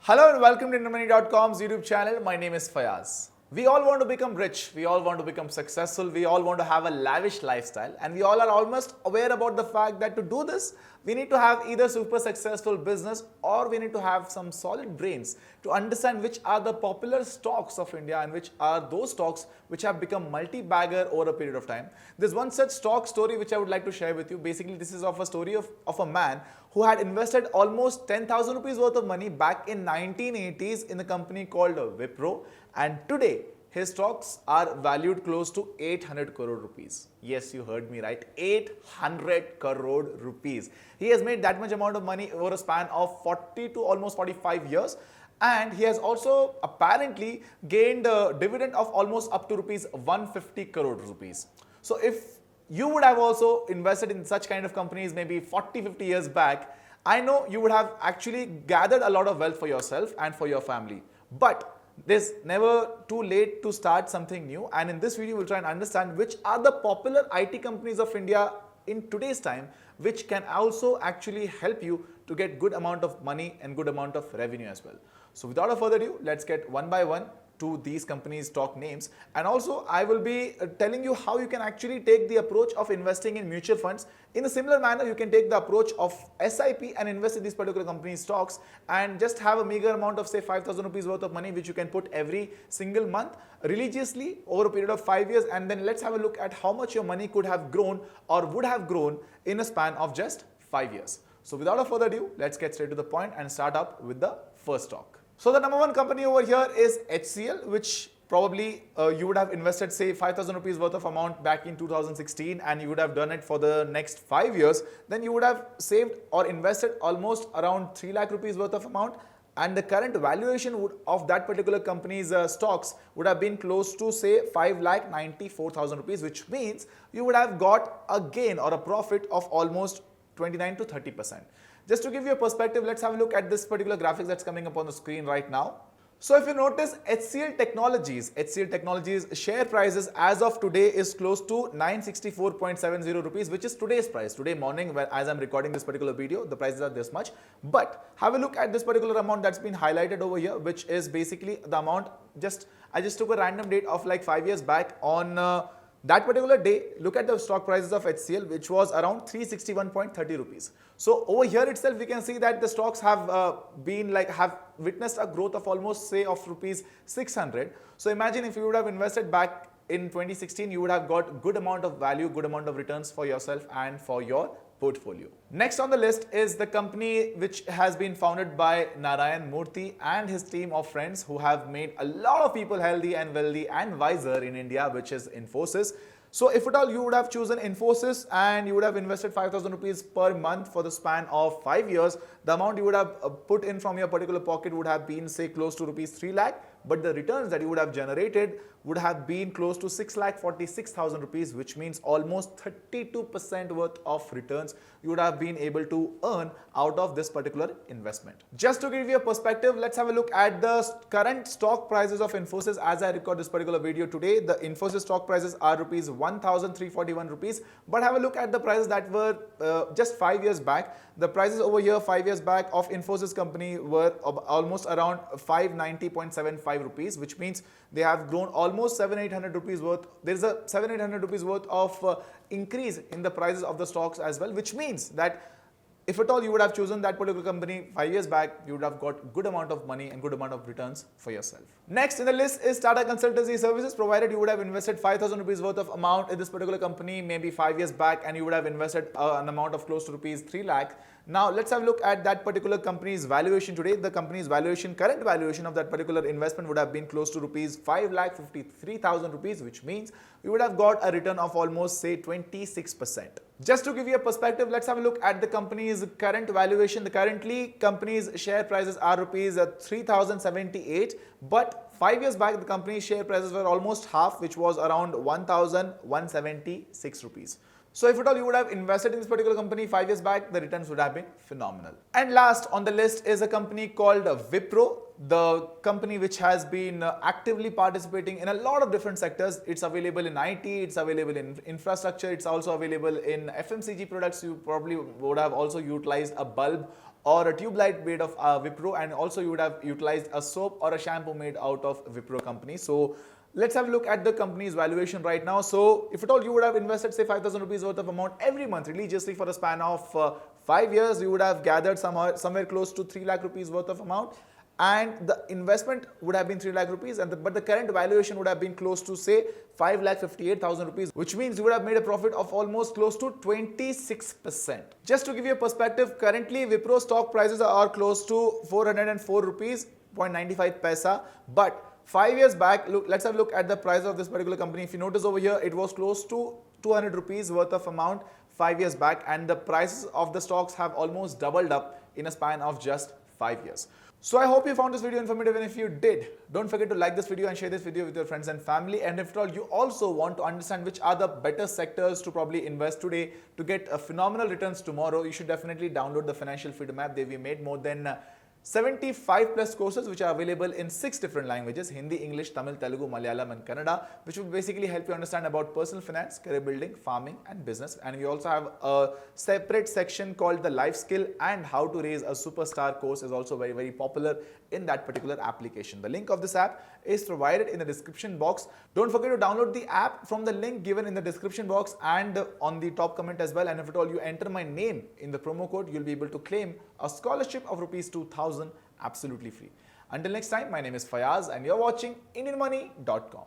Hello and welcome to IndianMoney.com's YouTube channel. My name is Fayaz. We all want to become rich, we all want to become successful, we all want to have a lavish lifestyle, and we all are almost aware about the fact that to do this, we need to have either super successful business or we need to have some solid brains to understand which are the popular stocks of India and which are those stocks which have become multi-bagger over a period of time. There's one such stock story which I would like to share with you. Basically, this is of a story of a man who had invested almost 10,000 rupees worth of money back in 1980s in a company called Wipro, and today his stocks are valued close to 800 crore rupees. Yes, you heard me right, 800 crore rupees. He has made that much amount of money over a span of 40 to almost 45 years, and he has also apparently gained a dividend of almost up to rupees 150 crore rupees. So if you would have also invested in such kind of companies maybe 40-50 years back, I know you would have actually gathered a lot of wealth for yourself and for your family. But there's never too late to start something new, and in this video we'll try and understand which are the popular IT companies of India in today's time which can also actually help you to get good amount of money and good amount of revenue as well. So without a further ado, let's get one by one to these companies' stock names, and also I will be telling you how you can actually take the approach of investing in mutual funds. In a similar manner, you can take the approach of SIP and invest in these particular companies' stocks and just have a meager amount of say 5,000 rupees worth of money which you can put every single month religiously over a period of 5 years, and then let's have a look at how much your money could have grown or would have grown in a span of just 5 years. So without a further ado, let's get straight to the point and start up with the first stock. So the number one company over here is HCL, which probably you would have invested say 5,000 rupees worth of amount back in 2016, and you would have done it for the next 5 years. Then you would have saved or invested almost around 3 lakh rupees worth of amount, and the current valuation of that particular company's stocks would have been close to say 5,94,000 rupees, which means you would have got a gain or a profit of almost 29 to 30%. Just to give you a perspective, let's have a look at this particular graphics that's coming up on the screen right now. So if you notice, HCL Technologies share prices as of today is close to 964.70 rupees, which is today's price. Today morning, as I'm recording this particular video, the prices are this much. But have a look at this particular amount that's been highlighted over here, which is basically the amount. I just took a random date of like 5 years back on that particular day. Look at the stock prices of HCL, which was around 361.30 rupees. So over here itself, we can see that the stocks have have witnessed a growth of almost say of rupees 600. So imagine if you would have invested back in 2016, you would have got good amount of value, good amount of returns for yourself and for your portfolio. Next on the list is the company which has been founded by Narayan Murthy and his team of friends who have made a lot of people healthy and wealthy and wiser in India, which is Infosys. So if at all you would have chosen Infosys and you would have invested 5,000 rupees per month for the span of 5 years, the amount you would have put in from your particular pocket would have been say close to rupees 3 lakh, but the returns that you would have generated would have been close to 6,46,000 rupees, which means almost 32% worth of returns you would have been able to earn out of this particular investment. Just to give you a perspective, let's have a look at the current stock prices of Infosys as I record this particular video today. The Infosys stock prices are rupees 1,341 rupees, but have a look at the prices that were just 5 years back. The prices over here 5 years back of Infosys company were almost around 590.75 rupees, which means they have grown almost 700-800 rupees worth. There is a 700-800 rupees worth of increase in the prices of the stocks as well, which means that if at all you would have chosen that particular company 5 years back, you would have got good amount of money and good amount of returns for yourself. Next in the list is Tata Consultancy Services, provided you would have invested 5,000 rupees worth of amount in this particular company maybe 5 years back, and you would have invested an amount of close to rupees 3 lakh. Now let's have a look at that particular company's valuation today. The company's valuation, current valuation of that particular investment would have been close to rupees 5,53,000 rupees, which means you would have got a return of almost say 26%. Just to give you a perspective, let's have a look at the company's current valuation. The currently company's share prices are rupees 3,078, but 5 years back the company's share prices were almost half, which was around 1,176 rupees. So if at all you would have invested in this particular company 5 years back, the returns would have been phenomenal. And last on the list is a company called Wipro, the company which has been actively participating in a lot of different sectors. It's available in IT, it's available in infrastructure, it's also available in FMCG products. You probably would have also utilized a bulb or a tube light made of Wipro, and also you would have utilized a soap or a shampoo made out of Wipro company. So let's have a look at the company's valuation right now. So if at all you would have invested say 5,000 rupees worth of amount every month religiously for a span of 5 years, you would have gathered somewhere close to 3 lakh rupees worth of amount, and the investment would have been 3 lakh rupees, but the current valuation would have been close to say 5,58,000 rupees, which means you would have made a profit of almost close to 26%. Just to give you a perspective, currently Wipro stock prices are close to 404 rupees 0.95 paisa, but 5 years back, look, let's have a look at the price of this particular company. If you notice over here, it was close to 200 rupees worth of amount 5 years back, and the prices of the stocks have almost doubled up in a span of just 5 years. So I hope you found this video informative, and if you did, don't forget to like this video and share this video with your friends and family. And if at all you also want to understand which are the better sectors to probably invest today to get a phenomenal returns tomorrow, you should definitely download the Financial Freedom app. We made more than 75 plus courses which are available in 6 different languages: Hindi, English, Tamil, Telugu, Malayalam and Kannada, which will basically help you understand about personal finance, career building, farming and business. And we also have a separate section called the life skill and how to raise a superstar course is also very, very popular in that particular application. The link of this app is provided in the description box. Don't forget to download the app from the link given in the description box and on the top comment as well. And if at all you enter my name in the promo code, you'll be able to claim a scholarship of rupees 2,000 absolutely free. Until next time, my name is Fayaz and you're watching IndianMoney.com.